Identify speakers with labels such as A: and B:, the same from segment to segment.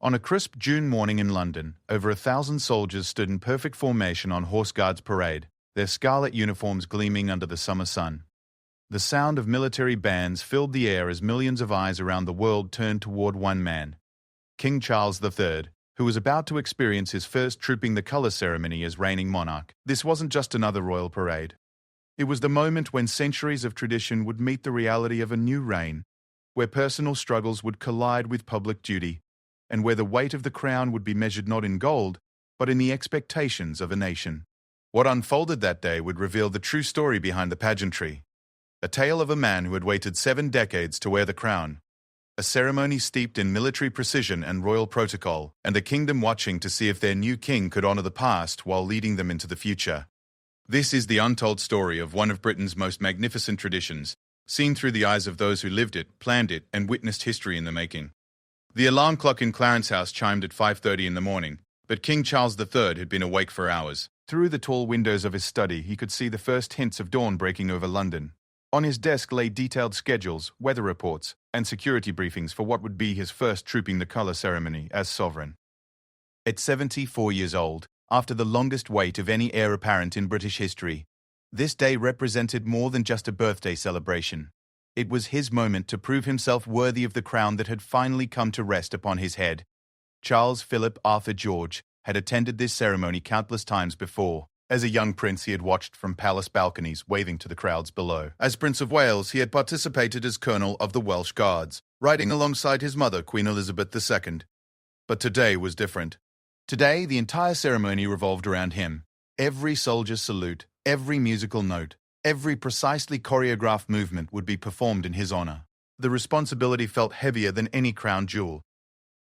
A: On a crisp June morning in London, over 1,000 soldiers stood in perfect formation on Horse Guards Parade, their scarlet uniforms gleaming under the summer sun. The sound of military bands filled the air as millions of eyes around the world turned toward one man, King Charles III, who was about to experience his first Trooping the Colour ceremony as reigning monarch. This wasn't just another royal parade. It was the moment when centuries of tradition would meet the reality of a new reign, where personal struggles would collide with public duty, and where the weight of the crown would be measured not in gold, but in the expectations of a nation. What unfolded that day would reveal the true story behind the pageantry. A tale of a man who had waited 7 decades to wear the crown. A ceremony steeped in military precision and royal protocol, and a kingdom watching to see if their new king could honor the past while leading them into the future. This is the untold story of one of Britain's most magnificent traditions, seen through the eyes of those who lived it, planned it, and witnessed history in the making. The alarm clock in Clarence House chimed at 5:30 in the morning, but King Charles III had been awake for hours. Through the tall windows of his study, he could see the first hints of dawn breaking over London. On his desk lay detailed schedules, weather reports, and security briefings for what would be his first Trooping the Colour ceremony as sovereign. At 74 years old, after the longest wait of any heir apparent in British history, this day represented more than just a birthday celebration. It was his moment to prove himself worthy of the crown that had finally come to rest upon his head. Charles Philip Arthur George had attended this ceremony countless times before. As a young prince, he had watched from palace balconies, waving to the crowds below. As Prince of Wales, he had participated as Colonel of the Welsh Guards, riding alongside his mother, Queen Elizabeth II. But today was different. Today, the entire ceremony revolved around him. Every soldier's salute, every musical note, every precisely choreographed movement would be performed in his honor. The responsibility felt heavier than any crown jewel.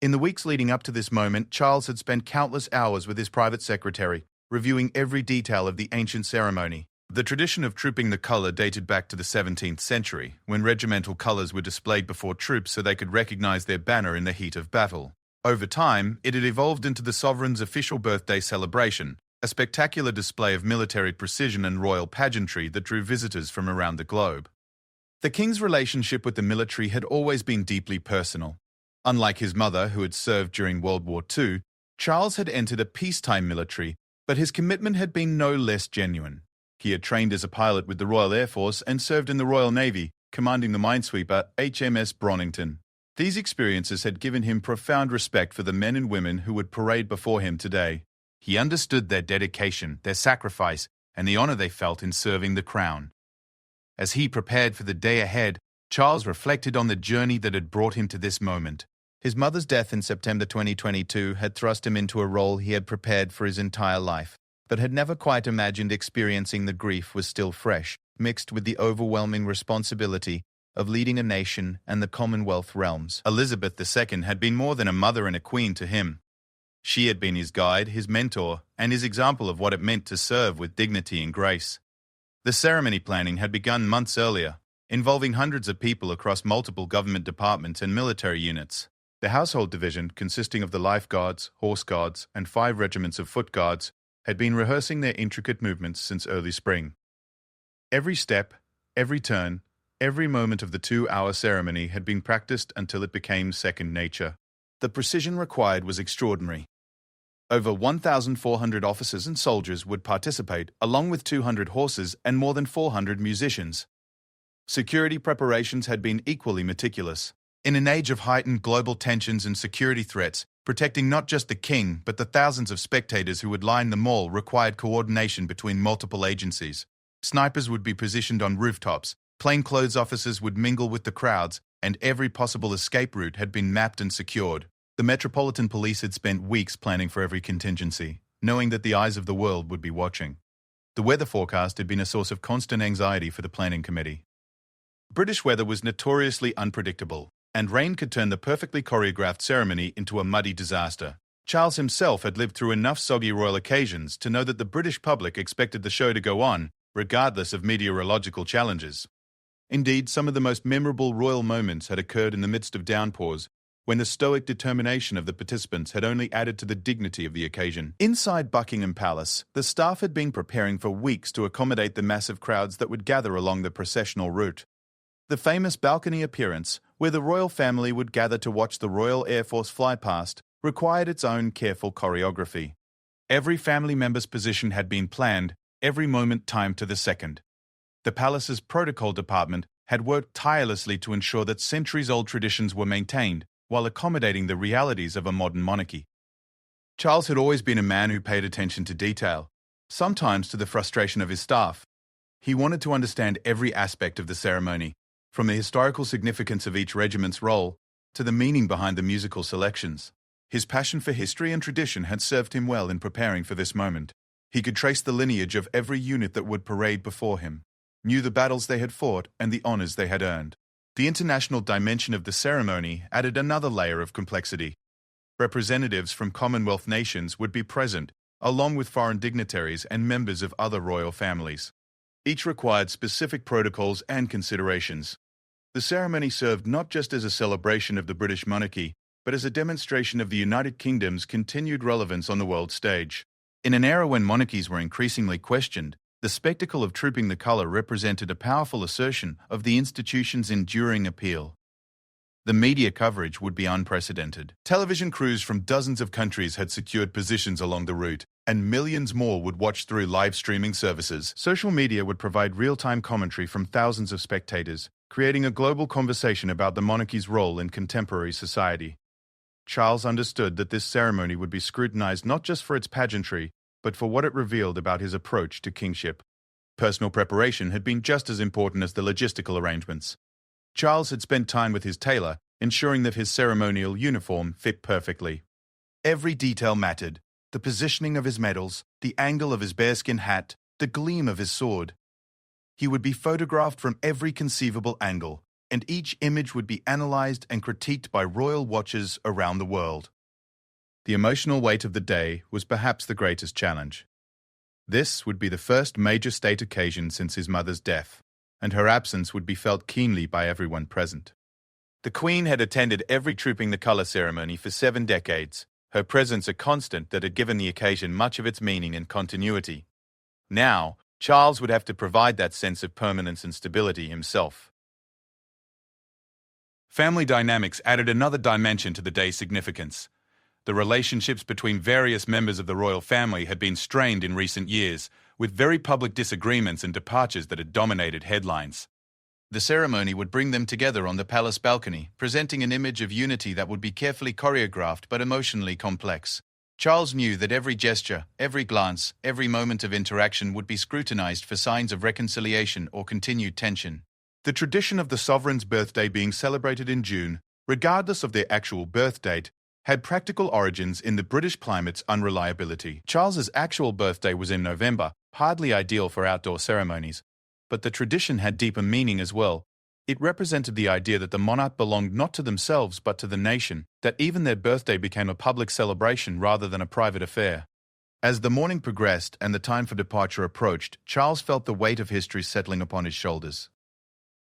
A: In the weeks leading up to this moment, Charles had spent countless hours with his private secretary, reviewing every detail of the ancient ceremony. The tradition of trooping the colour dated back to the 17th century, when regimental colours were displayed before troops so they could recognise their banner in the heat of battle. Over time, it had evolved into the sovereign's official birthday celebration, a spectacular display of military precision and royal pageantry that drew visitors from around the globe. The king's relationship with the military had always been deeply personal. Unlike his mother, who had served during World War II, Charles had entered a peacetime military, but his commitment had been no less genuine. He had trained as a pilot with the Royal Air Force and served in the Royal Navy, commanding the minesweeper HMS Bronington. These experiences had given him profound respect for the men and women who would parade before him today. He understood their dedication, their sacrifice, and the honor they felt in serving the crown. As he prepared for the day ahead, Charles reflected on the journey that had brought him to this moment. His mother's death in September 2022 had thrust him into a role he had prepared for his entire life, but had never quite imagined experiencing the grief was still fresh, mixed with the overwhelming responsibility of leading a nation and the Commonwealth realms. Elizabeth II had been more than a mother and a queen to him. She had been his guide, his mentor, and his example of what it meant to serve with dignity and grace. The ceremony planning had begun months earlier, involving hundreds of people across multiple government departments and military units. The household division, consisting of the Life Guards, Horse Guards, and 5 regiments of Foot Guards, had been rehearsing their intricate movements since early spring. Every step, every turn, every moment of the 2-hour ceremony had been practiced until it became second nature. The precision required was extraordinary. Over 1,400 officers and soldiers would participate, along with 200 horses and more than 400 musicians. Security preparations had been equally meticulous. In an age of heightened global tensions and security threats, protecting not just the king but the thousands of spectators who would line the mall required coordination between multiple agencies. Snipers would be positioned on rooftops, plainclothes officers would mingle with the crowds, and every possible escape route had been mapped and secured. The Metropolitan Police had spent weeks planning for every contingency, knowing that the eyes of the world would be watching. The weather forecast had been a source of constant anxiety for the planning committee. British weather was notoriously unpredictable, and rain could turn the perfectly choreographed ceremony into a muddy disaster. Charles himself had lived through enough soggy royal occasions to know that the British public expected the show to go on, regardless of meteorological challenges. Indeed, some of the most memorable royal moments had occurred in the midst of downpours, when the stoic determination of the participants had only added to the dignity of the occasion. Inside Buckingham Palace, the staff had been preparing for weeks to accommodate the massive crowds that would gather along the processional route. The famous balcony appearance, where the royal family would gather to watch the Royal Air Force fly past, required its own careful choreography. Every family member's position had been planned, every moment timed to the second. The palace's protocol department had worked tirelessly to ensure that centuries-old traditions were maintained, while accommodating the realities of a modern monarchy. Charles had always been a man who paid attention to detail, sometimes to the frustration of his staff. He wanted to understand every aspect of the ceremony, from the historical significance of each regiment's role to the meaning behind the musical selections. His passion for history and tradition had served him well in preparing for this moment. He could trace the lineage of every unit that would parade before him, knew the battles they had fought and the honors they had earned. The international dimension of the ceremony added another layer of complexity. Representatives from Commonwealth nations would be present, along with foreign dignitaries and members of other royal families. Each required specific protocols and considerations. The ceremony served not just as a celebration of the British monarchy, but as a demonstration of the United Kingdom's continued relevance on the world stage. In an era when monarchies were increasingly questioned, the spectacle of trooping the colour represented a powerful assertion of the institution's enduring appeal. The media coverage would be unprecedented. Television crews from dozens of countries had secured positions along the route, and millions more would watch through live streaming services. Social media would provide real-time commentary from thousands of spectators, creating a global conversation about the monarchy's role in contemporary society. Charles understood that this ceremony would be scrutinized not just for its pageantry, but for what it revealed about his approach to kingship. Personal preparation had been just as important as the logistical arrangements. Charles had spent time with his tailor, ensuring that his ceremonial uniform fit perfectly. Every detail mattered: the positioning of his medals, the angle of his bearskin hat, the gleam of his sword. He would be photographed from every conceivable angle, and each image would be analyzed and critiqued by royal watchers around the world. The emotional weight of the day was perhaps the greatest challenge. This would be the first major state occasion since his mother's death, and her absence would be felt keenly by everyone present. The Queen had attended every Trooping the Colour ceremony for 7 decades, her presence a constant that had given the occasion much of its meaning and continuity. Now, Charles would have to provide that sense of permanence and stability himself. Family dynamics added another dimension to the day's significance. The relationships between various members of the royal family had been strained in recent years, with very public disagreements and departures that had dominated headlines. The ceremony would bring them together on the palace balcony, presenting an image of unity that would be carefully choreographed but emotionally complex. Charles knew that every gesture, every glance, every moment of interaction would be scrutinized for signs of reconciliation or continued tension. The tradition of the sovereign's birthday being celebrated in June, regardless of their actual birth date, had practical origins in the British climate's unreliability. Charles's actual birthday was in November, hardly ideal for outdoor ceremonies, but the tradition had deeper meaning as well. It represented the idea that the monarch belonged not to themselves but to the nation, that even their birthday became a public celebration rather than a private affair. As the morning progressed and the time for departure approached, Charles felt the weight of history settling upon his shoulders.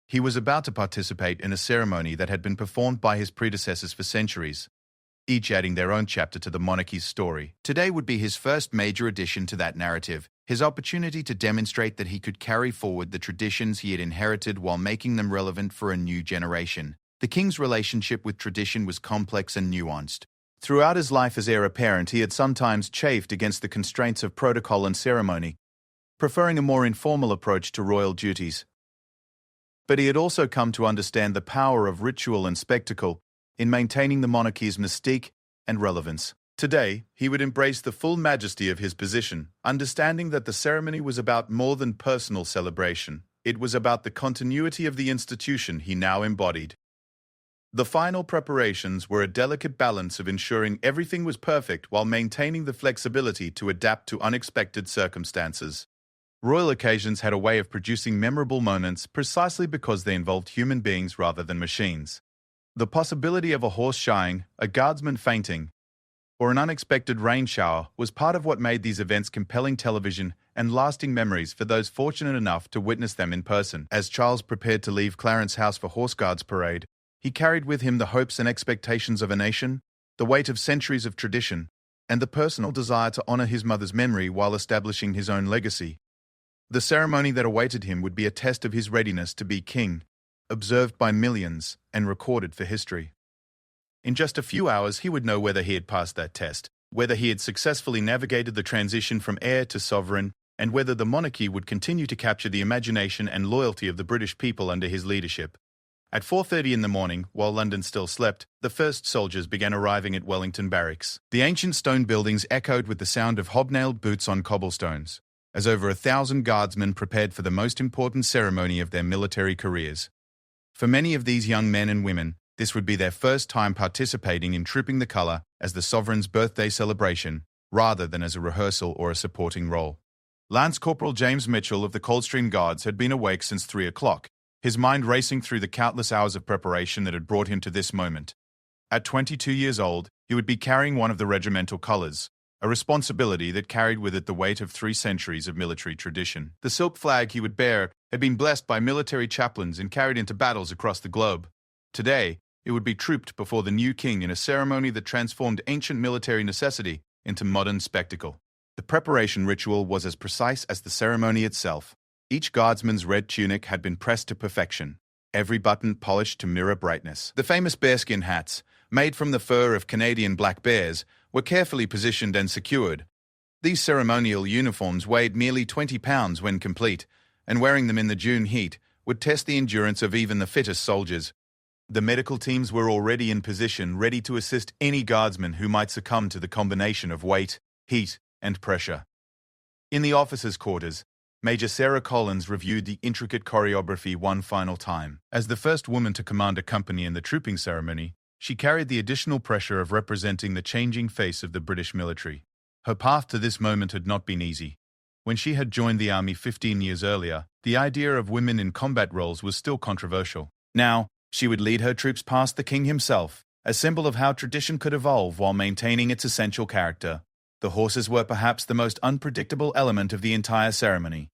A: He was about to participate in a ceremony that had been performed by his predecessors for centuries, each adding their own chapter to the monarchy's story. Today would be his first major addition to that narrative, his opportunity to demonstrate that he could carry forward the traditions he had inherited while making them relevant for a new generation. The king's relationship with tradition was complex and nuanced. Throughout his life as heir apparent, he had sometimes chafed against the constraints of protocol and ceremony, preferring a more informal approach to royal duties. But he had also come to understand the power of ritual and spectacle in maintaining the monarchy's mystique and relevance. Today, he would embrace the full majesty of his position, understanding that the ceremony was about more than personal celebration. It was about the continuity of the institution he now embodied. The final preparations were a delicate balance of ensuring everything was perfect while maintaining the flexibility to adapt to unexpected circumstances. Royal occasions had a way of producing memorable moments precisely because they involved human beings rather than machines. The possibility of a horse shying, a guardsman fainting, or an unexpected rain shower was part of what made these events compelling television and lasting memories for those fortunate enough to witness them in person. As Charles prepared to leave Clarence House for Horse Guards Parade, he carried with him the hopes and expectations of a nation, the weight of centuries of tradition, and the personal desire to honor his mother's memory while establishing his own legacy. The ceremony that awaited him would be a test of his readiness to be king, observed by millions and recorded for history. In just a few hours, he would know whether he had passed that test, whether he had successfully navigated the transition from heir to sovereign, and whether the monarchy would continue to capture the imagination and loyalty of the British people under his leadership. At 4:30 in the morning, while London still slept, the first soldiers began arriving at Wellington Barracks. The ancient stone buildings echoed with the sound of hobnailed boots on cobblestones, as over 1,000 guardsmen prepared for the most important ceremony of their military careers. For many of these young men and women, this would be their first time participating in Trooping the Colour as the sovereign's birthday celebration, rather than as a rehearsal or a supporting role. Lance Corporal James Mitchell of the Coldstream Guards had been awake since 3 o'clock, his mind racing through the countless hours of preparation that had brought him to this moment. At 22 years old, he would be carrying one of the regimental colours, a responsibility that carried with it the weight of 3 centuries of military tradition. The silk flag he would bear had been blessed by military chaplains and carried into battles across the globe. Today, it would be trooped before the new king in a ceremony that transformed ancient military necessity into modern spectacle. The preparation ritual was as precise as the ceremony itself. Each guardsman's red tunic had been pressed to perfection, every button polished to mirror brightness. The famous bearskin hats, made from the fur of Canadian black bears, were carefully positioned and secured. These ceremonial uniforms weighed merely 20 pounds when complete, and wearing them in the June heat would test the endurance of even the fittest soldiers. The medical teams were already in position, ready to assist any guardsman who might succumb to the combination of weight, heat, and pressure. In the officers' quarters, Major Sarah Collins reviewed the intricate choreography one final time. As the first woman to command a company in the trooping ceremony, she carried the additional pressure of representing the changing face of the British military. Her path to this moment had not been easy. When she had joined the army 15 years earlier, the idea of women in combat roles was still controversial. Now, she would lead her troops past the king himself, a symbol of how tradition could evolve while maintaining its essential character. The horses were perhaps the most unpredictable element of the entire ceremony.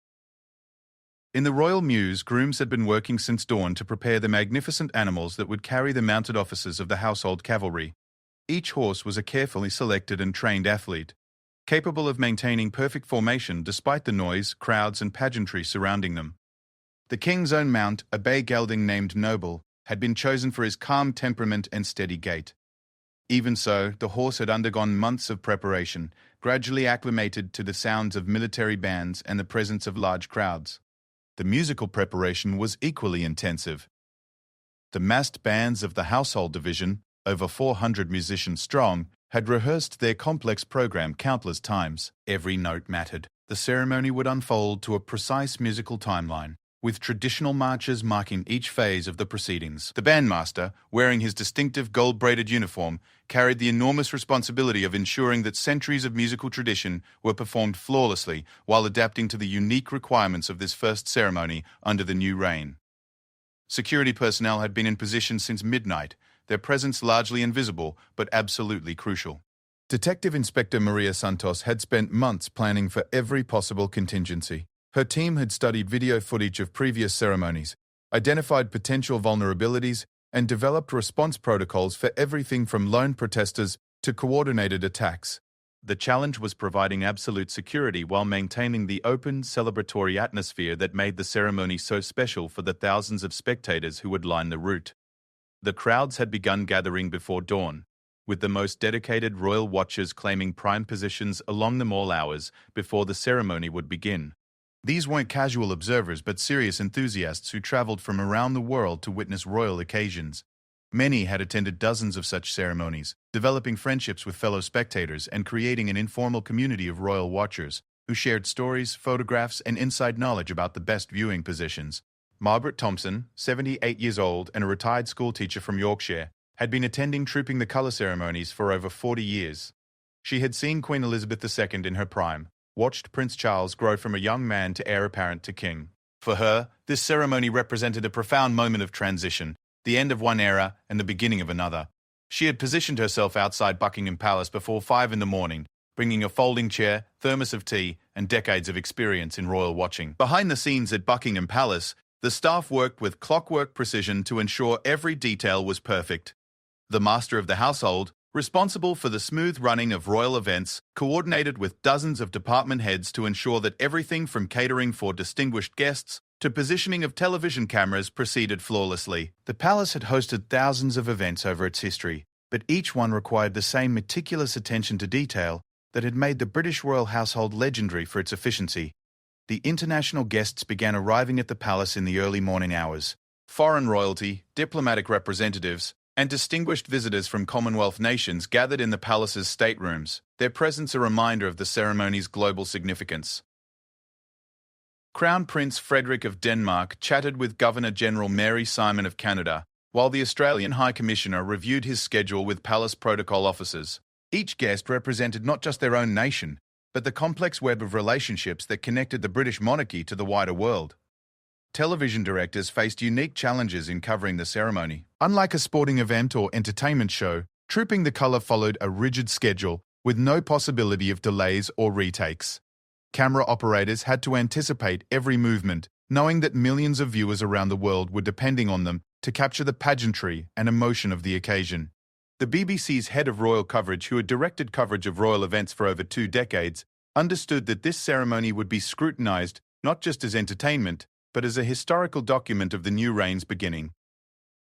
A: In the royal mews, grooms had been working since dawn to prepare the magnificent animals that would carry the mounted officers of the household cavalry. Each horse was a carefully selected and trained athlete, capable of maintaining perfect formation despite the noise, crowds, and pageantry surrounding them. The king's own mount, a bay gelding named Noble, had been chosen for his calm temperament and steady gait. Even so, the horse had undergone months of preparation, gradually acclimated to the sounds of military bands and the presence of large crowds. The musical preparation was equally intensive. The massed bands of the household division, over 400 musicians strong, had rehearsed their complex program countless times. Every note mattered. The ceremony would unfold to a precise musical timeline, with traditional marches marking each phase of the proceedings. The bandmaster, wearing his distinctive gold-braided uniform, carried the enormous responsibility of ensuring that centuries of musical tradition were performed flawlessly while adapting to the unique requirements of this first ceremony under the new reign. Security personnel had been in position since midnight, their presence largely invisible but absolutely crucial. Detective Inspector Maria Santos had spent months planning for every possible contingency. Her team had studied video footage of previous ceremonies, identified potential vulnerabilities, and developed response protocols for everything from lone protesters to coordinated attacks. The challenge was providing absolute security while maintaining the open, celebratory atmosphere that made the ceremony so special for the thousands of spectators who would line the route. The crowds had begun gathering before dawn, with the most dedicated royal watchers claiming prime positions along the mall hours before the ceremony would begin. These weren't casual observers but serious enthusiasts who traveled from around the world to witness royal occasions. Many had attended dozens of such ceremonies, developing friendships with fellow spectators and creating an informal community of royal watchers who shared stories, photographs, and inside knowledge about the best viewing positions. Margaret Thompson, 78 years old and a retired schoolteacher from Yorkshire, had been attending Trooping the Colour ceremonies for over 40 years. She had seen Queen Elizabeth II in her prime, watched Prince Charles grow from a young man to heir apparent to king. For her, this ceremony represented a profound moment of transition, the end of one era and the beginning of another. She had positioned herself outside Buckingham Palace before 5 in the morning, bringing a folding chair, thermos of tea, and decades of experience in royal watching. Behind the scenes at Buckingham Palace, the staff worked with clockwork precision to ensure every detail was perfect. The master of the household, responsible for the smooth running of royal events, coordinated with dozens of department heads to ensure that everything from catering for distinguished guests to positioning of television cameras proceeded flawlessly. The palace had hosted thousands of events over its history, but each one required the same meticulous attention to detail that had made the British royal household legendary for its efficiency. The international guests began arriving at the palace in the early morning hours. Foreign royalty, diplomatic representatives, and distinguished visitors from Commonwealth nations gathered in the palace's staterooms, their presence a reminder of the ceremony's global significance. Crown Prince Frederick of Denmark chatted with Governor-General Mary Simon of Canada, while the Australian High Commissioner reviewed his schedule with palace protocol officers. Each guest represented not just their own nation, but the complex web of relationships that connected the British monarchy to the wider world. Television directors faced unique challenges in covering the ceremony. Unlike a sporting event or entertainment show, Trooping the Colour followed a rigid schedule with no possibility of delays or retakes. Camera operators had to anticipate every movement, knowing that millions of viewers around the world were depending on them to capture the pageantry and emotion of the occasion. The BBC's head of royal coverage, who had directed coverage of royal events for over 2 decades, understood that this ceremony would be scrutinised not just as entertainment, but as a historical document of the new reign's beginning.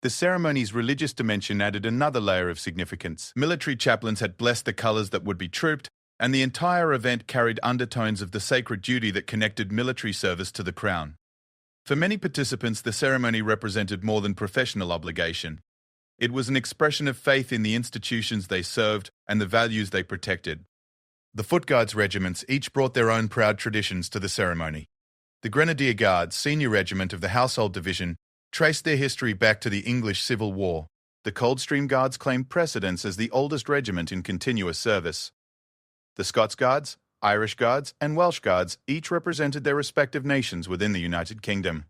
A: The ceremony's religious dimension added another layer of significance. Military chaplains had blessed the colours that would be trooped, and the entire event carried undertones of the sacred duty that connected military service to the crown. For many participants, the ceremony represented more than professional obligation. It was an expression of faith in the institutions they served and the values they protected. The Foot Guards regiments each brought their own proud traditions to the ceremony. The Grenadier Guards, senior regiment of the Household Division, traced their history back to the English Civil War. The Coldstream Guards claimed precedence as the oldest regiment in continuous service. The Scots Guards, Irish Guards, and Welsh Guards each represented their respective nations within the United Kingdom.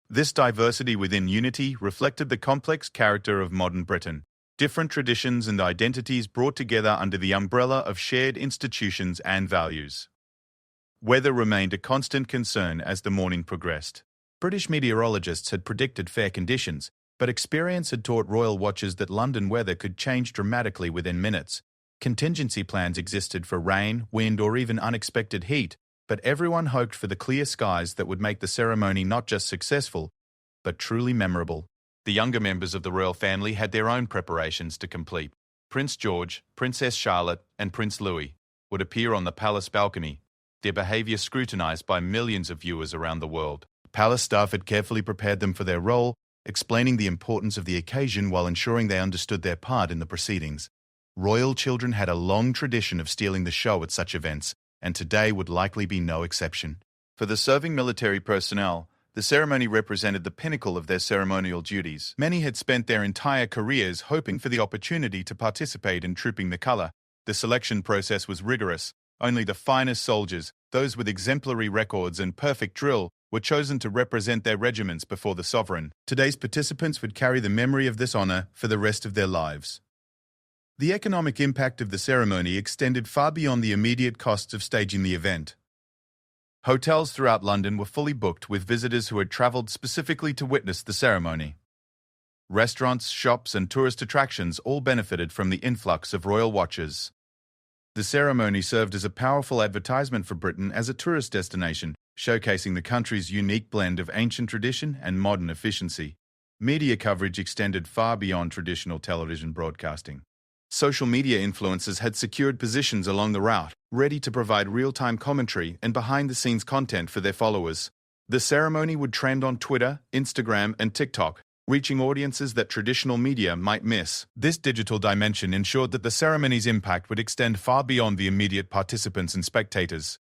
A: This diversity within unity reflected the complex character of modern Britain. Different traditions and identities brought together under the umbrella of shared institutions and values. Weather remained a constant concern as the morning progressed. British meteorologists had predicted fair conditions, but experience had taught royal watchers that London weather could change dramatically within minutes. Contingency plans existed for rain, wind, or even unexpected heat, but everyone hoped for the clear skies that would make the ceremony not just successful, but truly memorable. The younger members of the royal family had their own preparations to complete. Prince George, Princess Charlotte, and Prince Louis would appear on the palace balcony, their behaviour scrutinised by millions of viewers around the world. Palace staff had carefully prepared them for their role, explaining the importance of the occasion while ensuring they understood their part in the proceedings. Royal children had a long tradition of stealing the show at such events, and today would likely be no exception. For the serving military personnel, the ceremony represented the pinnacle of their ceremonial duties. Many had spent their entire careers hoping for the opportunity to participate in Trooping the Colour. The selection process was rigorous. Only the finest soldiers, those with exemplary records and perfect drill, were chosen to represent their regiments before the sovereign. Today's participants would carry the memory of this honour for the rest of their lives. The economic impact of the ceremony extended far beyond the immediate costs of staging the event. Hotels throughout London were fully booked with visitors who had travelled specifically to witness the ceremony. Restaurants, shops, and tourist attractions all benefited from the influx of royal watchers. The ceremony served as a powerful advertisement for Britain as a tourist destination, showcasing the country's unique blend of ancient tradition and modern efficiency. Media coverage extended far beyond traditional television broadcasting. Social media influencers had secured positions along the route, ready to provide real-time commentary and behind-the-scenes content for their followers. The ceremony would trend on Twitter, Instagram, and TikTok, reaching audiences that traditional media might miss. This digital dimension ensured that the ceremony's impact would extend far beyond the immediate participants and spectators.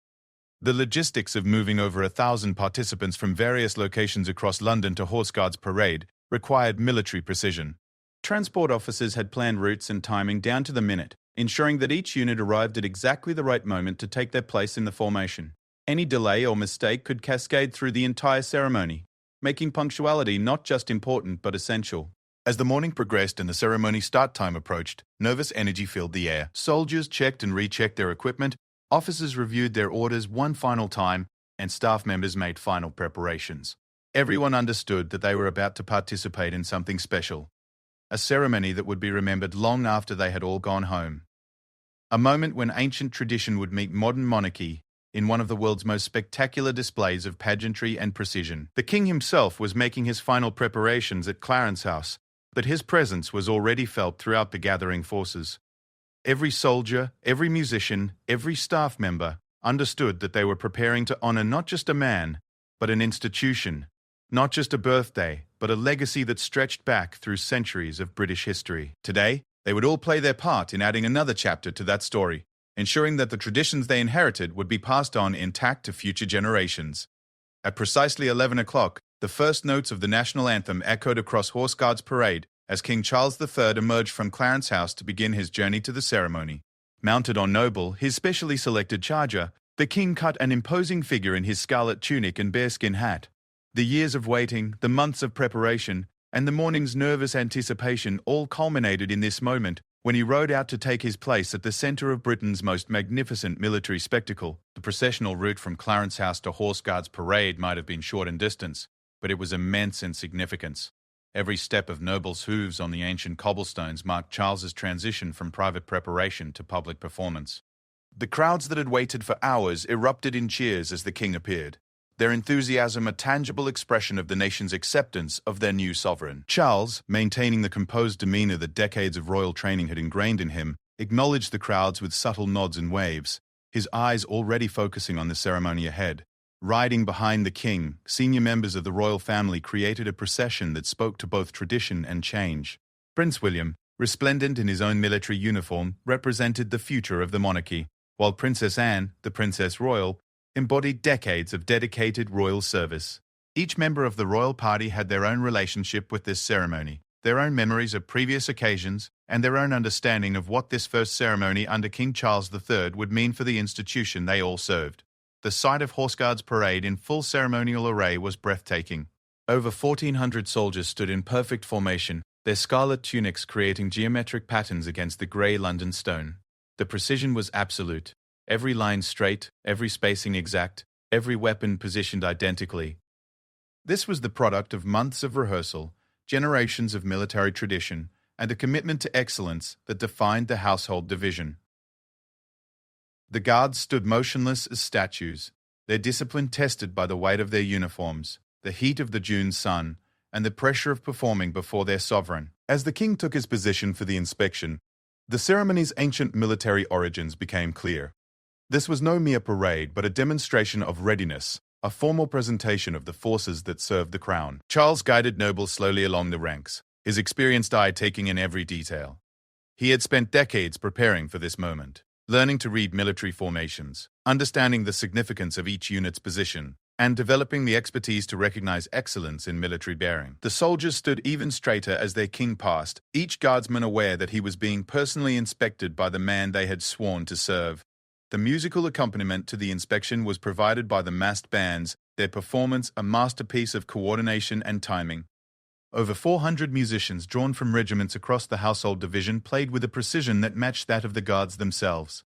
A: The logistics of moving over 1,000 participants from various locations across London to Horse Guards Parade required military precision. Transport officers had planned routes and timing down to the minute, ensuring that each unit arrived at exactly the right moment to take their place in the formation. Any delay or mistake could cascade through the entire ceremony, making punctuality not just important but essential. As the morning progressed and the ceremony start time approached, nervous energy filled the air. Soldiers checked and rechecked their equipment, officers reviewed their orders one final time, and staff members made final preparations. Everyone understood that they were about to participate in something special. A ceremony that would be remembered long after they had all gone home. A moment when ancient tradition would meet modern monarchy in one of the world's most spectacular displays of pageantry and precision. The king himself was making his final preparations at Clarence House, but his presence was already felt throughout the gathering forces. Every soldier, every musician, every staff member understood that they were preparing to honor not just a man, but an institution, not just a birthday, but a legacy that stretched back through centuries of British history. Today, they would all play their part in adding another chapter to that story, ensuring that the traditions they inherited would be passed on intact to future generations. At precisely 11 o'clock, the first notes of the national anthem echoed across Horse Guards Parade as King Charles III emerged from Clarence House to begin his journey to the ceremony. Mounted on Noble, his specially selected charger, the king cut an imposing figure in his scarlet tunic and bearskin hat. The years of waiting, the months of preparation, and the morning's nervous anticipation all culminated in this moment when he rode out to take his place at the centre of Britain's most magnificent military spectacle. The processional route from Clarence House to Horse Guards Parade might have been short in distance, but it was immense in significance. Every step of Noble's hooves on the ancient cobblestones marked Charles's transition from private preparation to public performance. The crowds that had waited for hours erupted in cheers as the king appeared, their enthusiasm a tangible expression of the nation's acceptance of their new sovereign. Charles, maintaining the composed demeanor that decades of royal training had ingrained in him, acknowledged the crowds with subtle nods and waves, his eyes already focusing on the ceremony ahead. Riding behind the king, senior members of the royal family created a procession that spoke to both tradition and change. Prince William, resplendent in his own military uniform, represented the future of the monarchy, while Princess Anne, the Princess Royal, embodied decades of dedicated royal service. Each member of the royal party had their own relationship with this ceremony, their own memories of previous occasions, and their own understanding of what this first ceremony under King Charles III would mean for the institution they all served. The sight of Horse Guards Parade in full ceremonial array was breathtaking. Over 1,400 soldiers stood in perfect formation, their scarlet tunics creating geometric patterns against the grey London stone. The precision was absolute. Every line straight, every spacing exact, every weapon positioned identically. This was the product of months of rehearsal, generations of military tradition, and a commitment to excellence that defined the household division. The guards stood motionless as statues, their discipline tested by the weight of their uniforms, the heat of the June sun, and the pressure of performing before their sovereign. As the king took his position for the inspection, the ceremony's ancient military origins became clear. This was no mere parade, but a demonstration of readiness, a formal presentation of the forces that served the crown. Charles guided nobles slowly along the ranks, his experienced eye taking in every detail. He had spent decades preparing for this moment, learning to read military formations, understanding the significance of each unit's position, and developing the expertise to recognize excellence in military bearing. The soldiers stood even straighter as their king passed, each guardsman aware that he was being personally inspected by the man they had sworn to serve. The musical accompaniment to the inspection was provided by the massed bands, their performance a masterpiece of coordination and timing. Over 400 musicians drawn from regiments across the household division played with a precision that matched that of the guards themselves.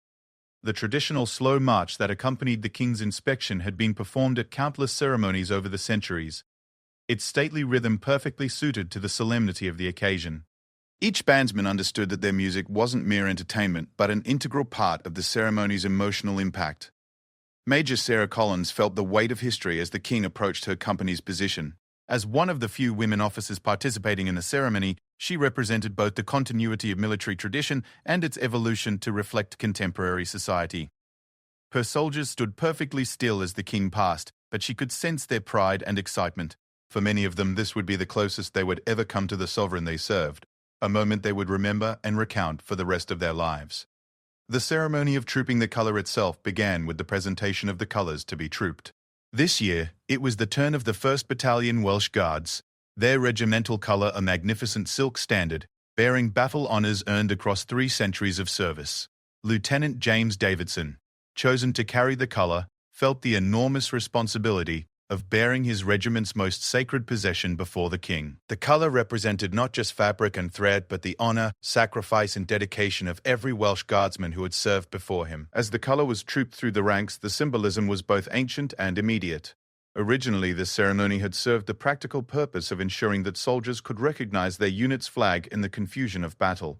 A: The traditional slow march that accompanied the king's inspection had been performed at countless ceremonies over the centuries, its stately rhythm perfectly suited to the solemnity of the occasion. Each bandsman understood that their music wasn't mere entertainment, but an integral part of the ceremony's emotional impact. Major Sarah Collins felt the weight of history as the king approached her company's position. As one of the few women officers participating in the ceremony, she represented both the continuity of military tradition and its evolution to reflect contemporary society. Her soldiers stood perfectly still as the king passed, but she could sense their pride and excitement. For many of them, this would be the closest they would ever come to the sovereign they served, a moment they would remember and recount for the rest of their lives. The ceremony of trooping the colour itself began with the presentation of the colours to be trooped. This year, it was the turn of the 1st Battalion Welsh Guards, their regimental colour a magnificent silk standard, bearing battle honours earned across 3 centuries of service. Lieutenant James Davidson, chosen to carry the colour, felt the enormous responsibility of bearing his regiment's most sacred possession before the king. The colour represented not just fabric and thread, but the honour, sacrifice and dedication of every Welsh guardsman who had served before him. As the colour was trooped through the ranks, the symbolism was both ancient and immediate. Originally, this ceremony had served the practical purpose of ensuring that soldiers could recognise their unit's flag in the confusion of battle.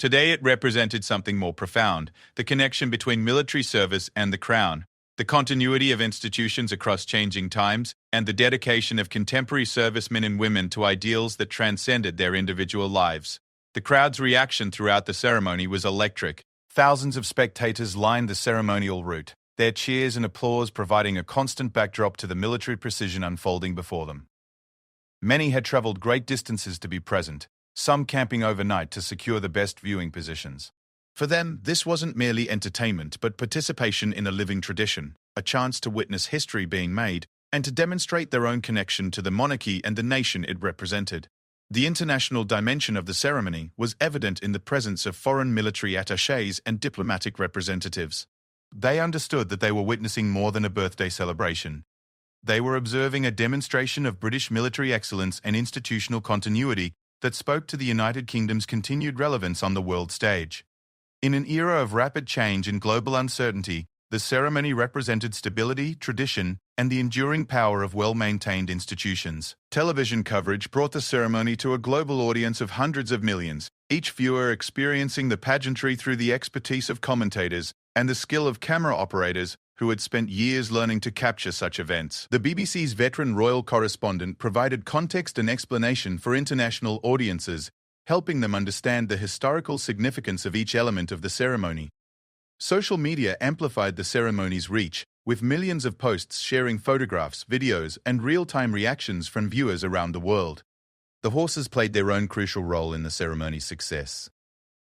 A: Today it represented something more profound, the connection between military service and the crown. The continuity of institutions across changing times, and the dedication of contemporary servicemen and women to ideals that transcended their individual lives. The crowd's reaction throughout the ceremony was electric. Thousands of spectators lined the ceremonial route, their cheers and applause providing a constant backdrop to the military precision unfolding before them. Many had traveled great distances to be present, some camping overnight to secure the best viewing positions. For them, this wasn't merely entertainment, but participation in a living tradition, a chance to witness history being made, and to demonstrate their own connection to the monarchy and the nation it represented. The international dimension of the ceremony was evident in the presence of foreign military attachés and diplomatic representatives. They understood that they were witnessing more than a birthday celebration. They were observing a demonstration of British military excellence and institutional continuity that spoke to the United Kingdom's continued relevance on the world stage. In an era of rapid change and global uncertainty, the ceremony represented stability, tradition, and the enduring power of well-maintained institutions. Television coverage brought the ceremony to a global audience of hundreds of millions, each viewer experiencing the pageantry through the expertise of commentators and the skill of camera operators who had spent years learning to capture such events. The BBC's veteran royal correspondent provided context and explanation for international audiences, helping them understand the historical significance of each element of the ceremony. Social media amplified the ceremony's reach, with millions of posts sharing photographs, videos, and real-time reactions from viewers around the world. The horses played their own crucial role in the ceremony's success.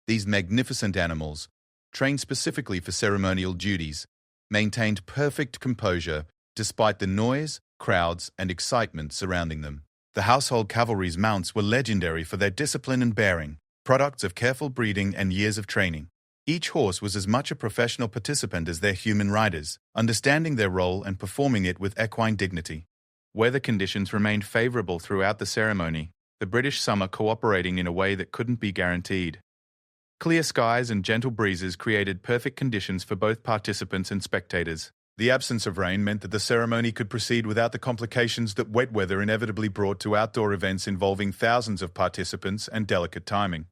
A: These magnificent animals, trained specifically for ceremonial duties, maintained perfect composure despite the noise, crowds, and excitement surrounding them. The household cavalry's mounts were legendary for their discipline and bearing, products of careful breeding and years of training. Each horse was as much a professional participant as their human riders, understanding their role and performing it with equine dignity. Weather conditions remained favorable throughout the ceremony, the British summer cooperating in a way that couldn't be guaranteed. Clear skies and gentle breezes created perfect conditions for both participants and spectators. The absence of rain meant that the ceremony could proceed without the complications that wet weather inevitably brought to outdoor events involving thousands of participants and delicate timing.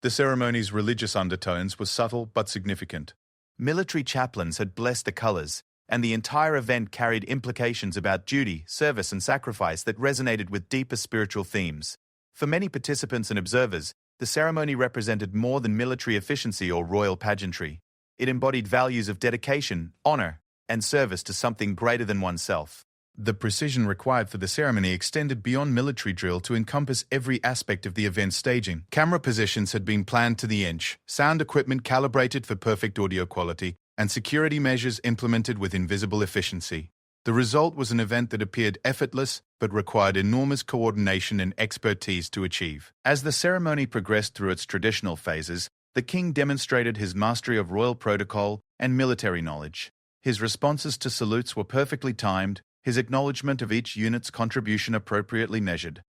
A: The ceremony's religious undertones were subtle but significant. Military chaplains had blessed the colors, and the entire event carried implications about duty, service, and sacrifice that resonated with deeper spiritual themes. For many participants and observers, the ceremony represented more than military efficiency or royal pageantry. It embodied values of dedication, honor, and service to something greater than oneself. The precision required for the ceremony extended beyond military drill to encompass every aspect of the event's staging. Camera positions had been planned to the inch, sound equipment calibrated for perfect audio quality, and security measures implemented with invisible efficiency. The result was an event that appeared effortless but required enormous coordination and expertise to achieve. As the ceremony progressed through its traditional phases, the king demonstrated his mastery of royal protocol and military knowledge. His responses to salutes were perfectly timed, his acknowledgement of each unit's contribution appropriately measured,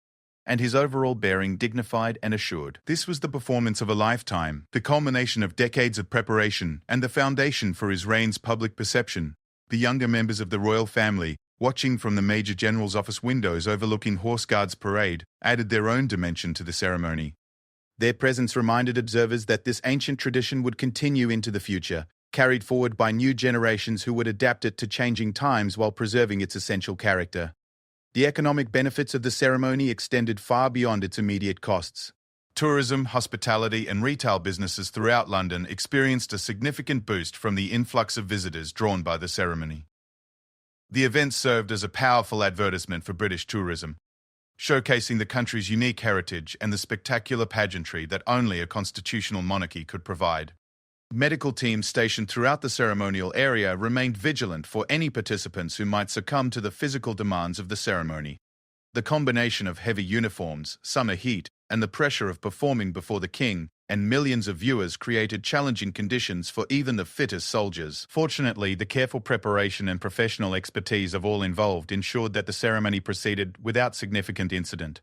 A: and his overall bearing dignified and assured. This was the performance of a lifetime, the culmination of decades of preparation, and the foundation for his reign's public perception. The younger members of the royal family, watching from the Major General's office windows overlooking Horse Guards parade, added their own dimension to the ceremony. Their presence reminded observers that this ancient tradition would continue into the future, carried forward by new generations who would adapt it to changing times while preserving its essential character. The economic benefits of the ceremony extended far beyond its immediate costs. Tourism, hospitality, and retail businesses throughout London experienced a significant boost from the influx of visitors drawn by the ceremony. The event served as a powerful advertisement for British tourism, showcasing the country's unique heritage and the spectacular pageantry that only a constitutional monarchy could provide. Medical teams stationed throughout the ceremonial area remained vigilant for any participants who might succumb to the physical demands of the ceremony. The combination of heavy uniforms, summer heat, and the pressure of performing before the king and millions of viewers created challenging conditions for even the fittest soldiers. Fortunately, the careful preparation and professional expertise of all involved ensured that the ceremony proceeded without significant incident.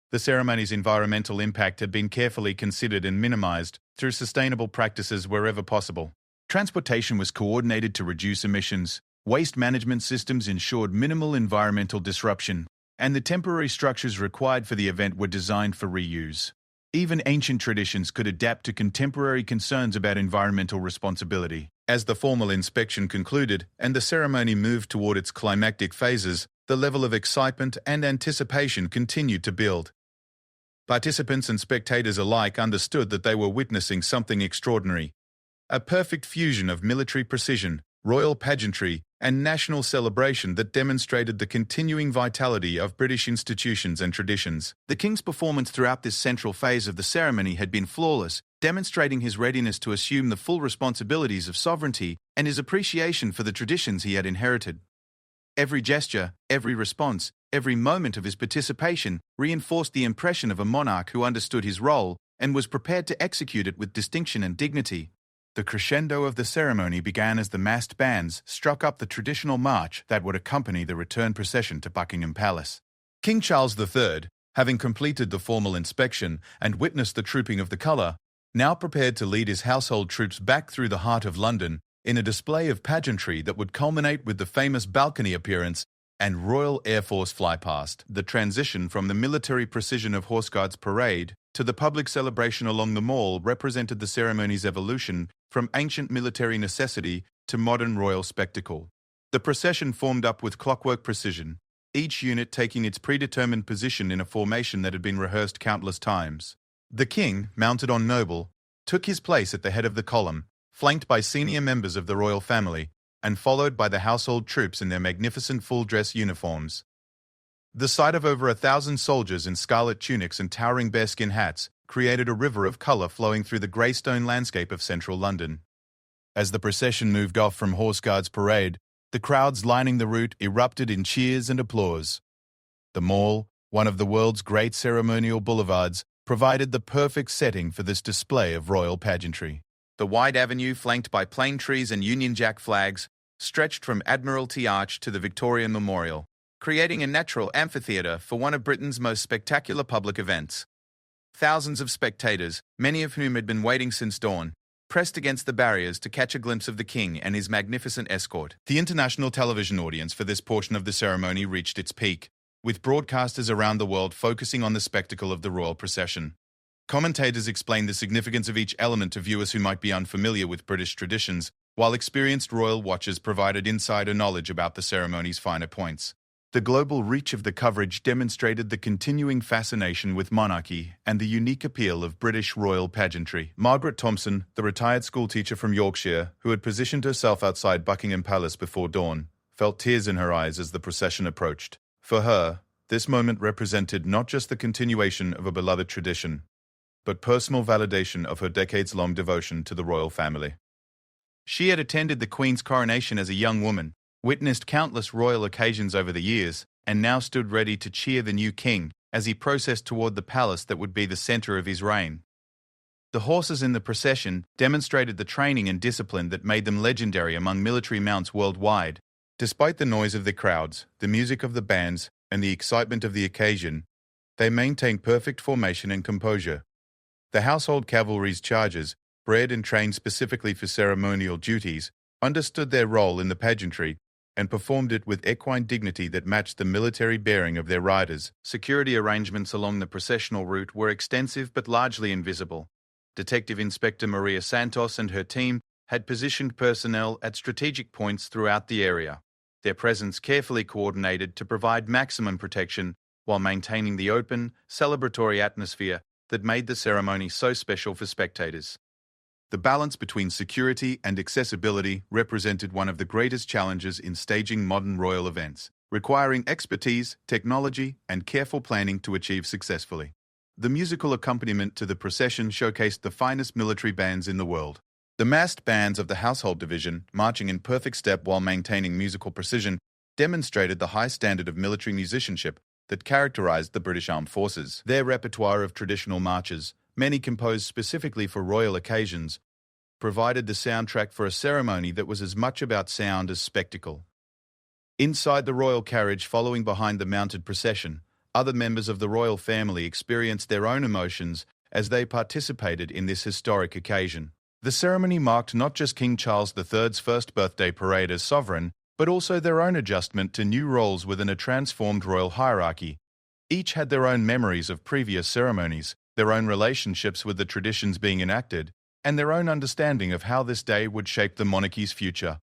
A: The ceremony's environmental impact had been carefully considered and minimized through sustainable practices wherever possible. Transportation was coordinated to reduce emissions, waste management systems ensured minimal environmental disruption, and the temporary structures required for the event were designed for reuse. Even ancient traditions could adapt to contemporary concerns about environmental responsibility. As the formal inspection concluded and the ceremony moved toward its climactic phases, the level of excitement and anticipation continued to build. Participants and spectators alike understood that they were witnessing something extraordinary. A perfect fusion of military precision, royal pageantry, and national celebration that demonstrated the continuing vitality of British institutions and traditions. The King's performance throughout this central phase of the ceremony had been flawless, demonstrating his readiness to assume the full responsibilities of sovereignty and his appreciation for the traditions he had inherited. Every gesture, every response, every moment of his participation reinforced the impression of a monarch who understood his role and was prepared to execute it with distinction and dignity. The crescendo of the ceremony began as the massed bands struck up the traditional march that would accompany the return procession to Buckingham Palace. King Charles III, having completed the formal inspection and witnessed the trooping of the colour, now prepared to lead his household troops back through the heart of London in a display of pageantry that would culminate with the famous balcony appearance and Royal Air Force flypast. The transition from the military precision of Horse Guards parade to the public celebration along the Mall represented the ceremony's evolution from ancient military necessity to modern royal spectacle. The procession formed up with clockwork precision, each unit taking its predetermined position in a formation that had been rehearsed countless times. The king, mounted on Noble, took his place at the head of the column, flanked by senior members of the royal family, and followed by the household troops in their magnificent full-dress uniforms. The sight of over 1,000 soldiers in scarlet tunics and towering bearskin hats created a river of colour flowing through the greystone landscape of central London. As the procession moved off from Horse Guards parade, the crowds lining the route erupted in cheers and applause. The Mall, one of the world's great ceremonial boulevards, provided the perfect setting for this display of royal pageantry. The wide avenue, flanked by plane trees and Union Jack flags, stretched from Admiralty Arch to the Victoria Memorial, creating a natural amphitheatre for one of Britain's most spectacular public events. Thousands of spectators, many of whom had been waiting since dawn, pressed against the barriers to catch a glimpse of the king and his magnificent escort. The international television audience for this portion of the ceremony reached its peak, with broadcasters around the world focusing on the spectacle of the royal procession. Commentators explained the significance of each element to viewers who might be unfamiliar with British traditions, while experienced royal watchers provided insider knowledge about the ceremony's finer points. The global reach of the coverage demonstrated the continuing fascination with monarchy and the unique appeal of British royal pageantry. Margaret Thompson, the retired schoolteacher from Yorkshire, who had positioned herself outside Buckingham Palace before dawn, felt tears in her eyes as the procession approached. For her, this moment represented not just the continuation of a beloved tradition, but personal validation of her decades-long devotion to the royal family. She had attended the Queen's coronation as a young woman, witnessed countless royal occasions over the years, and now stood ready to cheer the new king as he processed toward the palace that would be the center of his reign. The horses in the procession demonstrated the training and discipline that made them legendary among military mounts worldwide. Despite the noise of the crowds, the music of the bands, and the excitement of the occasion, they maintained perfect formation and composure. The household cavalry's chargers, bred and trained specifically for ceremonial duties, understood their role in the pageantry and performed it with equine dignity that matched the military bearing of their riders. Security arrangements along the processional route were extensive but largely invisible. Detective Inspector Maria Santos and her team had positioned personnel at strategic points throughout the area, their presence carefully coordinated to provide maximum protection while maintaining the open, celebratory atmosphere that made the ceremony so special for spectators. The balance between security and accessibility represented one of the greatest challenges in staging modern royal events, requiring expertise, technology, and careful planning to achieve successfully. The musical accompaniment to the procession showcased the finest military bands in the world. The massed bands of the household division, marching in perfect step while maintaining musical precision, demonstrated the high standard of military musicianship that characterized the British Armed Forces. Their repertoire of traditional marches, many composed specifically for royal occasions, provided the soundtrack for a ceremony that was as much about sound as spectacle. Inside the royal carriage following behind the mounted procession, other members of the royal family experienced their own emotions as they participated in this historic occasion. The ceremony marked not just King Charles III's first birthday parade as sovereign, but also their own adjustment to new roles within a transformed royal hierarchy. Each had their own memories of previous ceremonies, their own relationships with the traditions being enacted, and their own understanding of how this day would shape the monarchy's future.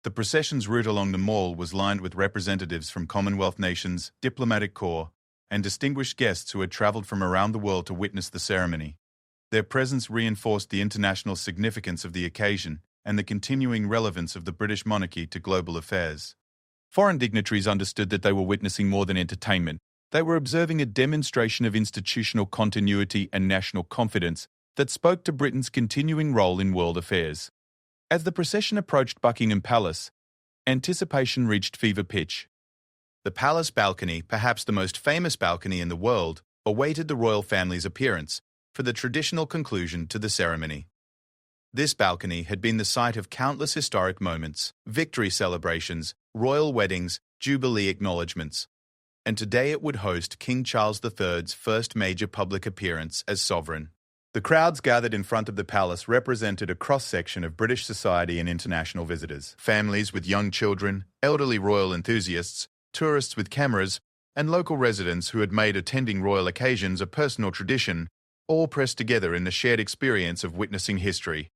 A: The procession's route along the Mall was lined with representatives from Commonwealth nations, diplomatic corps, and distinguished guests who had travelled from around the world to witness the ceremony. Their presence reinforced the international significance of the occasion and the continuing relevance of the British monarchy to global affairs. Foreign dignitaries understood that they were witnessing more than entertainment. They were observing a demonstration of institutional continuity and national confidence that spoke to Britain's continuing role in world affairs. As the procession approached Buckingham Palace, anticipation reached fever pitch. The palace balcony, perhaps the most famous balcony in the world, awaited the royal family's appearance for the traditional conclusion to the ceremony. This balcony had been the site of countless historic moments, victory celebrations, royal weddings, jubilee acknowledgements, and today it would host King Charles III's first major public appearance as sovereign. The crowds gathered in front of the palace represented a cross-section of British society and international visitors. Families with young children, elderly royal enthusiasts, tourists with cameras, and local residents who had made attending royal occasions a personal tradition, all pressed together in the shared experience of witnessing history.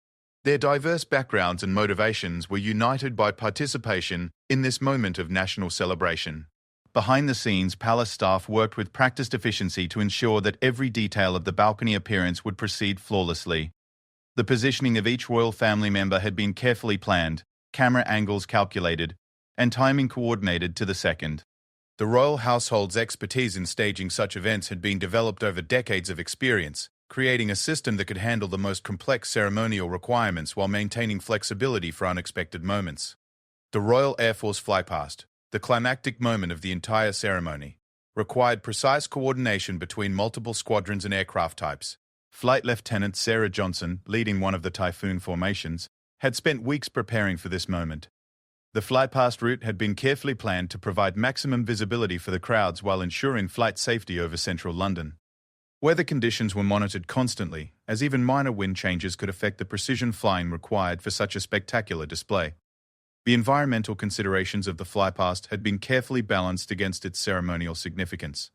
A: Their diverse backgrounds and motivations were united by participation in this moment of national celebration. Behind the scenes, palace staff worked with practiced efficiency to ensure that every detail of the balcony appearance would proceed flawlessly. The positioning of each royal family member had been carefully planned, camera angles calculated, and timing coordinated to the second. The royal household's expertise in staging such events had been developed over decades of experience, creating a system that could handle the most complex ceremonial requirements while maintaining flexibility for unexpected moments. The Royal Air Force flypast, the climactic moment of the entire ceremony, required precise coordination between multiple squadrons and aircraft types. Flight Lieutenant Sarah Johnson, leading one of the Typhoon formations, had spent weeks preparing for this moment. The flypast route had been carefully planned to provide maximum visibility for the crowds while ensuring flight safety over central London. Weather conditions were monitored constantly, as even minor wind changes could affect the precision flying required for such a spectacular display. The environmental considerations of the flypast had been carefully balanced against its ceremonial significance.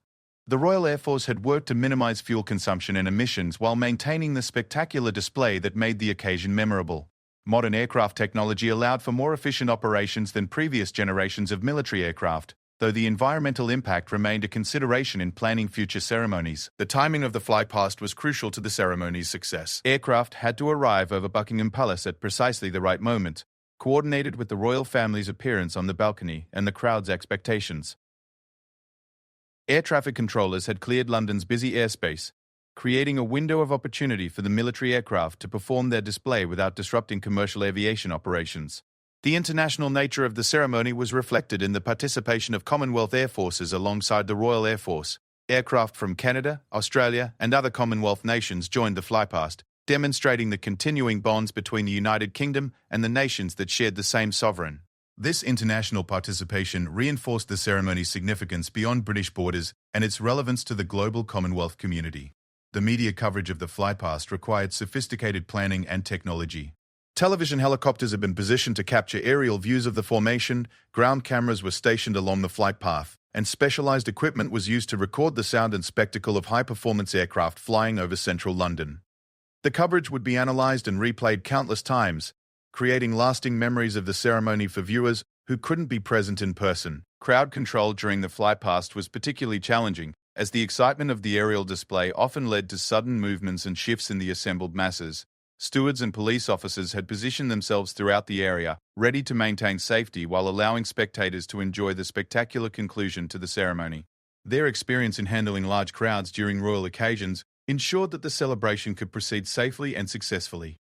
A: The Royal Air Force had worked to minimize fuel consumption and emissions while maintaining the spectacular display that made the occasion memorable. Modern aircraft technology allowed for more efficient operations than previous generations of military aircraft, though the environmental impact remained a consideration in planning future ceremonies. The timing of the flypast was crucial to the ceremony's success. Aircraft had to arrive over Buckingham Palace at precisely the right moment, coordinated with the royal family's appearance on the balcony and the crowd's expectations. Air traffic controllers had cleared London's busy airspace, creating a window of opportunity for the military aircraft to perform their display without disrupting commercial aviation operations. The international nature of the ceremony was reflected in the participation of Commonwealth Air Forces alongside the Royal Air Force. Aircraft from Canada, Australia, and other Commonwealth nations joined the flypast, demonstrating the continuing bonds between the United Kingdom and the nations that shared the same sovereign. This international participation reinforced the ceremony's significance beyond British borders and its relevance to the global Commonwealth community. The media coverage of the flypast required sophisticated planning and technology. Television helicopters had been positioned to capture aerial views of the formation, ground cameras were stationed along the flight path, and specialized equipment was used to record the sound and spectacle of high-performance aircraft flying over central London. The coverage would be analyzed and replayed countless times, creating lasting memories of the ceremony for viewers who couldn't be present in person. Crowd control during the flypast was particularly challenging, as the excitement of the aerial display often led to sudden movements and shifts in the assembled masses. Stewards and police officers had positioned themselves throughout the area, ready to maintain safety while allowing spectators to enjoy the spectacular conclusion to the ceremony. Their experience in handling large crowds during royal occasions ensured that the celebration could proceed safely and successfully.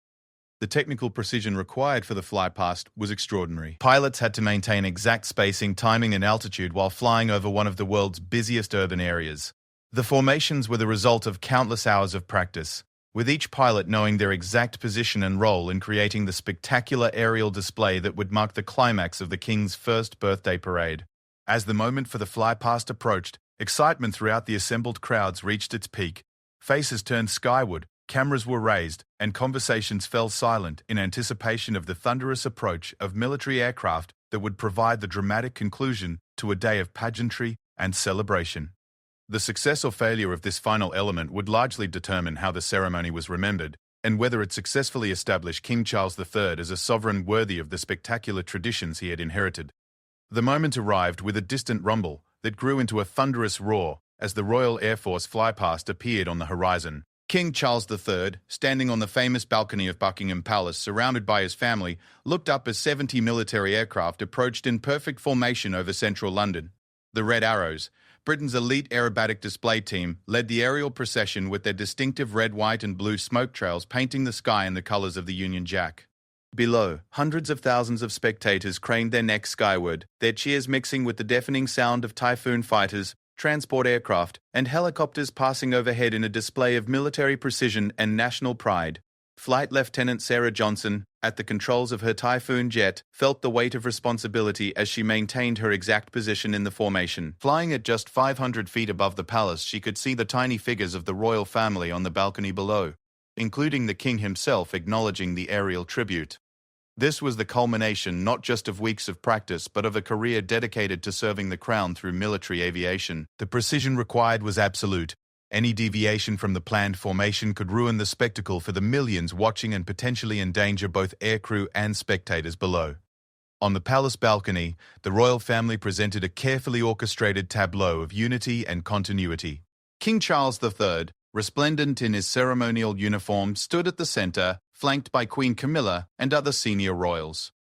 A: The technical precision required for the flypast was extraordinary. Pilots had to maintain exact spacing, timing, and altitude while flying over one of the world's busiest urban areas. The formations were the result of countless hours of practice, with each pilot knowing their exact position and role in creating the spectacular aerial display that would mark the climax of the King's first birthday parade. As the moment for the flypast approached, excitement throughout the assembled crowds reached its peak. Faces turned skyward, cameras were raised, and conversations fell silent in anticipation of the thunderous approach of military aircraft that would provide the dramatic conclusion to a day of pageantry and celebration. The success or failure of this final element would largely determine how the ceremony was remembered, and whether it successfully established King Charles III as a sovereign worthy of the spectacular traditions he had inherited. The moment arrived with a distant rumble that grew into a thunderous roar as the Royal Air Force flypast appeared on the horizon. King Charles III, standing on the famous balcony of Buckingham Palace surrounded by his family, looked up as 70 military aircraft approached in perfect formation over central London. The Red Arrows, Britain's elite aerobatic display team, led the aerial procession with their distinctive red, white and blue smoke trails painting the sky in the colours of the Union Jack. Below, hundreds of thousands of spectators craned their necks skyward, their cheers mixing with the deafening sound of Typhoon fighters, transport aircraft, and helicopters passing overhead in a display of military precision and national pride. Flight Lieutenant Sarah Johnson, at the controls of her Typhoon jet, felt the weight of responsibility as she maintained her exact position in the formation. Flying at just 500 feet above the palace, she could see the tiny figures of the royal family on the balcony below, including the king himself acknowledging the aerial tribute. This was the culmination not just of weeks of practice, but of a career dedicated to serving the crown through military aviation. The precision required was absolute. Any deviation from the planned formation could ruin the spectacle for the millions watching and potentially endanger both aircrew and spectators below. On the palace balcony, the royal family presented a carefully orchestrated tableau of unity and continuity. King Charles III, resplendent in his ceremonial uniform, stood at the center, flanked by Queen Camilla and other senior royals.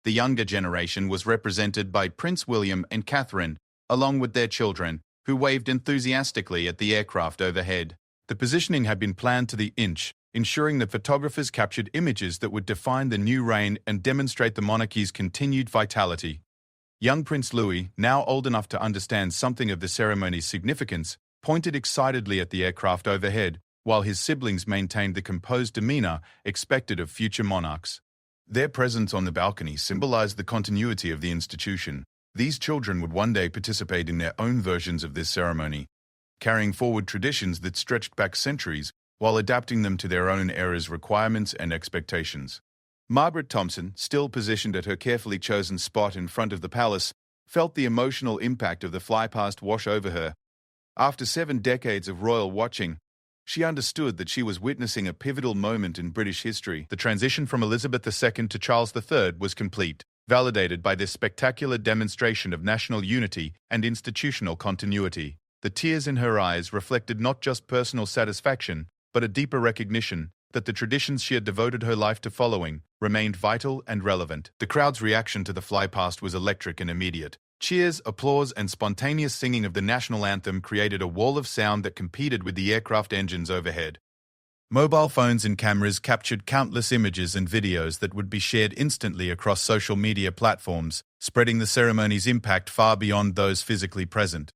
A: The younger generation was represented by Prince William and Catherine, along with their children, who waved enthusiastically at the aircraft overhead. The positioning had been planned to the inch, ensuring that photographers captured images that would define the new reign and demonstrate the monarchy's continued vitality. Young Prince Louis, now old enough to understand something of the ceremony's significance, pointed excitedly at the aircraft overhead, while his siblings maintained the composed demeanor expected of future monarchs. Their presence on the balcony symbolized the continuity of the institution. These children would one day participate in their own versions of this ceremony, carrying forward traditions that stretched back centuries while adapting them to their own era's requirements and expectations. Margaret Thompson, still positioned at her carefully chosen spot in front of the palace, felt the emotional impact of the flypast wash over her. After 7 decades of royal watching, she understood that she was witnessing a pivotal moment in British history. The transition from Elizabeth II to Charles III was complete, validated by this spectacular demonstration of national unity and institutional continuity. The tears in her eyes reflected not just personal satisfaction, but a deeper recognition that the traditions she had devoted her life to following remained vital and relevant. The crowd's reaction to the flypast was electric and immediate. Cheers, applause, and spontaneous singing of the national anthem created a wall of sound that competed with the aircraft engines overhead. Mobile phones and cameras captured countless images and videos that would be shared instantly across social media platforms, spreading the ceremony's impact far beyond those physically present.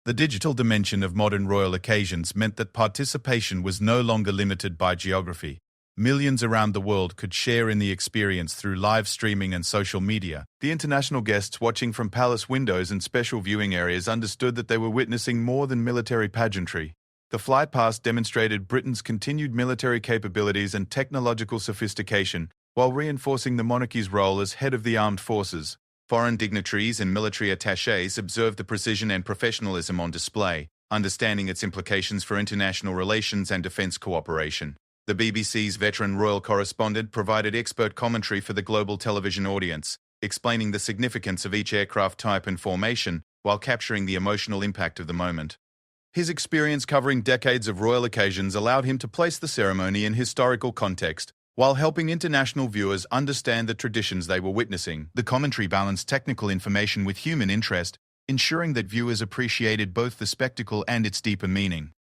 A: The digital dimension of modern royal occasions meant that participation was no longer limited by geography. Millions around the world could share in the experience through live streaming and social media. The international guests watching from palace windows and special viewing areas understood that they were witnessing more than military pageantry. The flypast demonstrated Britain's continued military capabilities and technological sophistication, while reinforcing the monarchy's role as head of the armed forces. Foreign dignitaries and military attachés observed the precision and professionalism on display, understanding its implications for international relations and defence cooperation. The BBC's veteran royal correspondent provided expert commentary for the global television audience, explaining the significance of each aircraft type and formation while capturing the emotional impact of the moment. His experience covering decades of royal occasions allowed him to place the ceremony in historical context, while helping international viewers understand the traditions they were witnessing. The commentary balanced technical information with human interest, ensuring that viewers appreciated both the spectacle and its deeper meaning.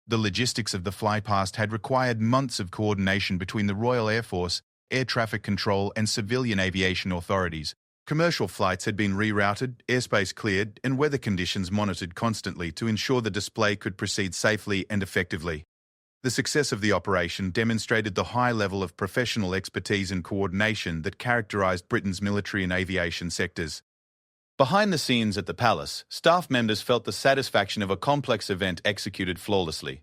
A: The logistics of the flypast had required months of coordination between the Royal Air Force, air traffic control, and civilian aviation authorities. Commercial flights had been rerouted, airspace cleared, and weather conditions monitored constantly to ensure the display could proceed safely and effectively. The success of the operation demonstrated the high level of professional expertise and coordination that characterized Britain's military and aviation sectors. Behind the scenes at the palace, staff members felt the satisfaction of a complex event executed flawlessly.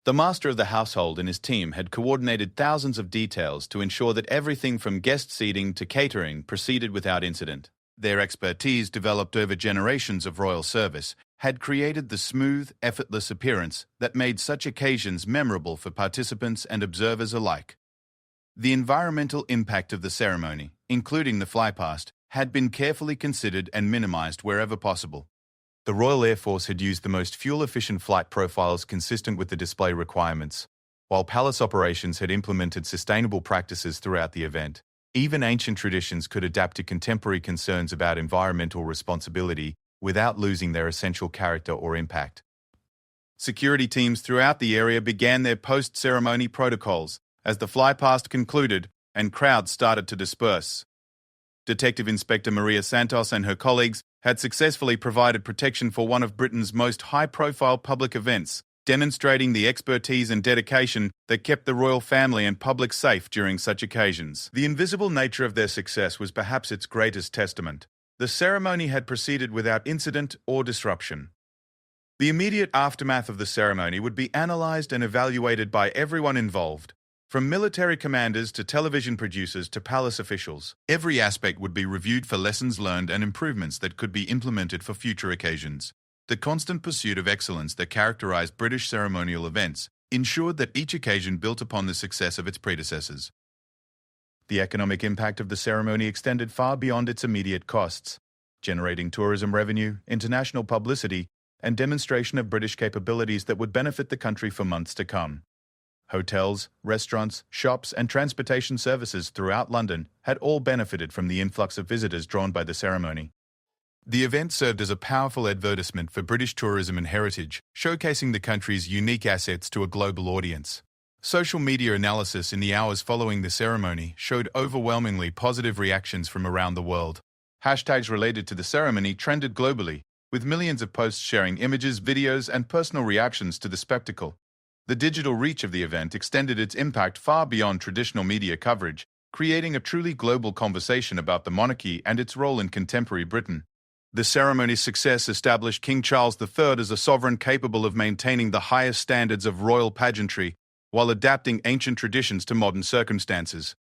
A: The master of the household and his team had coordinated thousands of details to ensure that everything from guest seating to catering proceeded without incident. Their expertise, developed over generations of royal service, had created the smooth, effortless appearance that made such occasions memorable for participants and observers alike. The environmental impact of the ceremony, including the flypast, had been carefully considered and minimized wherever possible. The Royal Air Force had used the most fuel-efficient flight profiles consistent with the display requirements, while palace operations had implemented sustainable practices throughout the event. Even ancient traditions could adapt to contemporary concerns about environmental responsibility without losing their essential character or impact. Security teams throughout the area began their post-ceremony protocols as the flypast concluded and crowds started to disperse. Detective Inspector Maria Santos and her colleagues had successfully provided protection for one of Britain's most high-profile public events, demonstrating the expertise and dedication that kept the royal family and public safe during such occasions. The invisible nature of their success was perhaps its greatest testament. The ceremony had proceeded without incident or disruption. The immediate aftermath of the ceremony would be analysed and evaluated by everyone involved, from military commanders to television producers to palace officials. Every aspect would be reviewed for lessons learned and improvements that could be implemented for future occasions. The constant pursuit of excellence that characterized British ceremonial events ensured that each occasion built upon the success of its predecessors. The economic impact of the ceremony extended far beyond its immediate costs, generating tourism revenue, international publicity, and demonstration of British capabilities that would benefit the country for months to come. Hotels, restaurants, shops, and transportation services throughout London had all benefited from the influx of visitors drawn by the ceremony. The event served as a powerful advertisement for British tourism and heritage, showcasing the country's unique assets to a global audience. Social media analysis in the hours following the ceremony showed overwhelmingly positive reactions from around the world. Hashtags related to the ceremony trended globally, with millions of posts sharing images, videos, and personal reactions to the spectacle. The digital reach of the event extended its impact far beyond traditional media coverage, creating a truly global conversation about the monarchy and its role in contemporary Britain. The ceremony's success established King Charles III as a sovereign capable of maintaining the highest standards of royal pageantry while adapting ancient traditions to modern circumstances.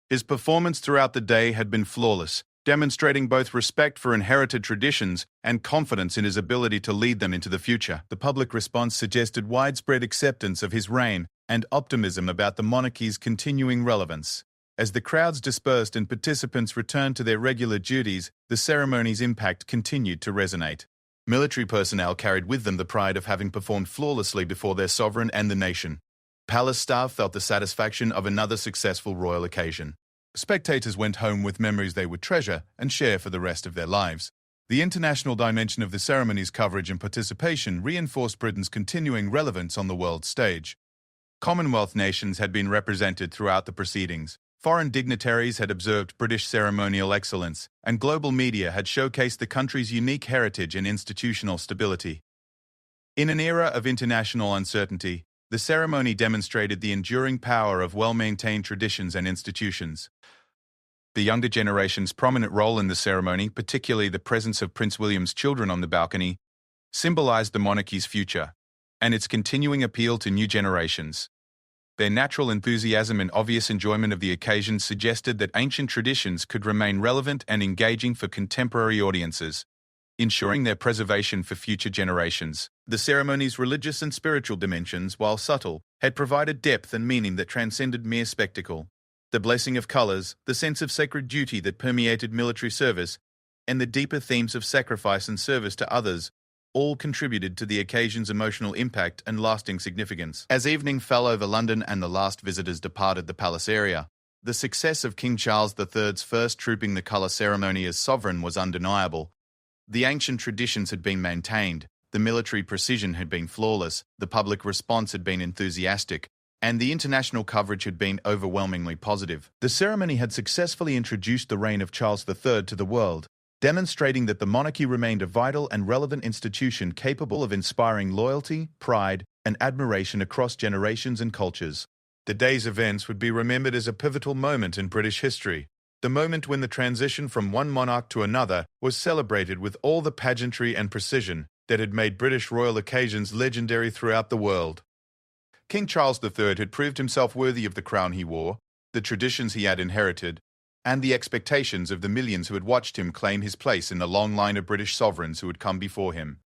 A: His performance throughout the day had been flawless, demonstrating both respect for inherited traditions and confidence in his ability to lead them into the future. The public response suggested widespread acceptance of his reign and optimism about the monarchy's continuing relevance. As the crowds dispersed and participants returned to their regular duties, the ceremony's impact continued to resonate. Military personnel carried with them the pride of having performed flawlessly before their sovereign and the nation. Palace staff felt the satisfaction of another successful royal occasion. Spectators went home with memories they would treasure and share for the rest of their lives. The international dimension of the ceremony's coverage and participation reinforced Britain's continuing relevance on the world stage. Commonwealth nations had been represented throughout the proceedings. Foreign dignitaries had observed British ceremonial excellence, and global media had showcased the country's unique heritage and institutional stability. In an era of international uncertainty, the ceremony demonstrated the enduring power of well-maintained traditions and institutions. The younger generation's prominent role in the ceremony, particularly the presence of Prince William's children on the balcony, symbolized the monarchy's future and its continuing appeal to new generations. Their natural enthusiasm and obvious enjoyment of the occasion suggested that ancient traditions could remain relevant and engaging for contemporary audiences, ensuring their preservation for future generations. The ceremony's religious and spiritual dimensions, while subtle, had provided depth and meaning that transcended mere spectacle. The blessing of colors, the sense of sacred duty that permeated military service, and the deeper themes of sacrifice and service to others all contributed to the occasion's emotional impact and lasting significance. As evening fell over London and the last visitors departed the palace area, the success of King Charles III's first trooping the colour ceremony as sovereign was undeniable. The ancient traditions had been maintained, the military precision had been flawless, the public response had been enthusiastic, and the international coverage had been overwhelmingly positive. The ceremony had successfully introduced the reign of Charles III to the world, demonstrating that the monarchy remained a vital and relevant institution capable of inspiring loyalty, pride, and admiration across generations and cultures. The day's events would be remembered as a pivotal moment in British history, the moment when the transition from one monarch to another was celebrated with all the pageantry and precision that had made British royal occasions legendary throughout the world. King Charles III had proved himself worthy of the crown he wore, the traditions he had inherited, and the expectations of the millions who had watched him claim his place in the long line of British sovereigns who had come before him.